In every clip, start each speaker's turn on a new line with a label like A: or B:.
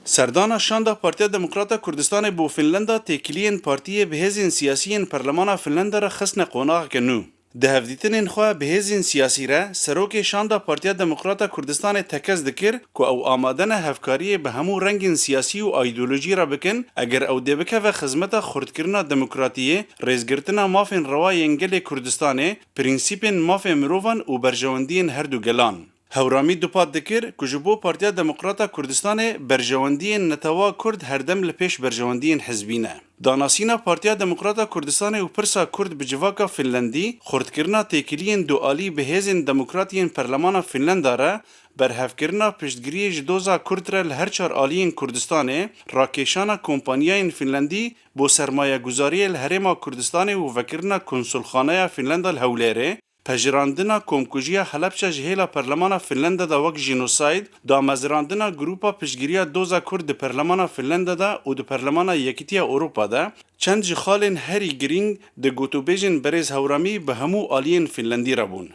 A: سردانا شاندا پارتیا دموکراتا کردستان بو فنلندا تکیلین پارتیه بهزین سیاسیین پارلمانا فنلندا را خسن قوناغ کنو. ده هفدیتنین خواه بهزین سیاسی را سروک شاندا پارتیا دموکراتا کردستان تکز دکر که او آمادن هفکاری به همو رنگین سیاسی و ایدولوژی را بکن اگر او دبکه و خدمت خردکرنا دموکراتیه ریزگرتنا مافین روای انگل کردستانه پرینسیپین ماف مروفان و برجواندین هر دو گلان. هورامی دوپات دکر که جبو پارتیا دموکراتا کردستان برجواندین نتوا کرد هردم لپیش برجواندین حزبینه. داناسینا پارتیا دموکراتا کردستان و پرسا کرد بجواکا فنلندی خردکرنا تکیلین دوالی بهزین دموکراتین پرلمان فنلنداره برهفکرنا پشتگیری جدوزا کرد را لهر چار آلیین کردستانه راکیشانا کمپانیاین فنلندی بو سرمایه گذاری الهرما کردستانه و وکرنا کنسولخانه فنلند الهولره پجراندنا کومکوژیا حلبچه جهیلا پرلمانا فنلندا دا وک جینوساید دا مزراندنا گروپا پشگیریا دوزا کرد پرلمانا فنلندا دا و دا پرلمانا یکیتیا اوروپا دا چند جخالین هری گرینگ دا گوتوبیجن بریز هورامی به همو آلین فنلندی را بون.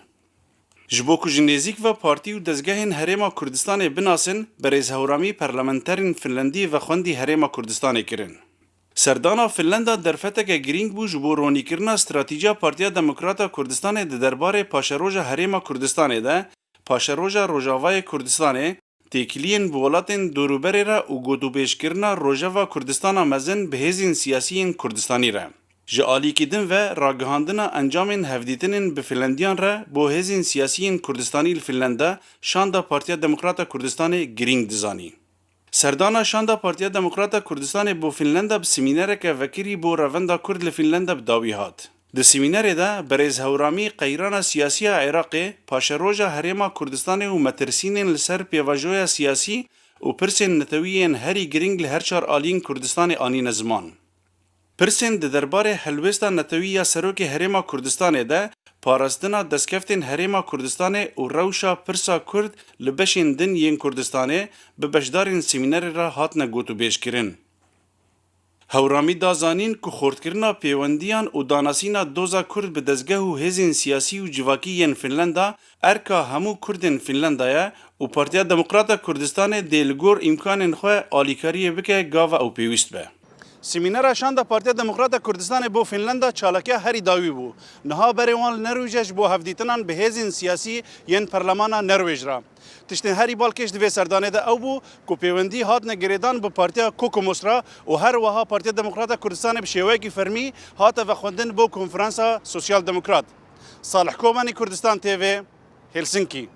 A: جبوکو جنیزیک و پارتی و دزگهین هرما کردستان بناسن بریز هورامی پرلمنترین فنلندی و خوندی هرما کردستان کرن. سردانا فنلندا درفتک گرینگ بو جبو رونی کرنا استراتیجیا پارتیا دموکراتا کردستان ده درباره پاشروژا هرما کردستان ده پاشروژا روجاوای کردستان تکیلین بولاتین دوروبری را و گودوبیش کرنا روجاوا کردستان مزن بهزین سیاسیین کردستانی را. جالی کدن و راگهاندنا انجامین هفدیتنین به فنلندیان را بو هزین سیاسیین کردستانی فنلندا شاندا پارتیا دموکراتا کردستان گرینگ دزانی. سردانا شاندا پارتیا دموکراتا کردستان بو فنلندا به سمیناره که وکری بو روندا کرد لفنلندا بداوی هات. ده سمیناره ده بریز هورامی قیران سیاسی عراق پاشروژا هرما کردستان و مترسینین لسر پیواجویا سیاسی و پرسین نتویین هری گرینگ لهر چار آلین کردستان آنین زمان. پرسین ده درباره حلوستا نتویا سروک هرما کردستان ده پاراستنا دسکفتین هرما کردستان و روشا پرسا کرد لبشین دن ین کردستانه به بشدارین سمینر را هاتنا گوتو بیش کرن. هورامی دازانین که خوردکرنا پیوندیان و داناسینا دوزا کرد به دزگه و هزین سیاسی و جواکی ین فنلندا ارکا همو کردین فنلندایا و پارتیا دموکراتا کردستان دیلگور امکان خواه آلیکاری بکه گاوا او پیوست به. سمینار شاندا پارتیا دموکراتا کردستان بو فنلندا چالکه هری داوی بو نها بریوان نرویجش بو هفدیتنان به هزین سیاسی ین پرلمانا نرویج را تشتن هری بالکش دوی سردانه ده او بو کو پیوندی هات نگریدان بو پارتیا کوکوموس را و هر وها پارتیا دموکراتا کردستان بشیوه کی فرمی هات و خوندن بو کنفرانسا سوسیال دموکرات. صالح کومانی کردستان تیوی هلسنکی.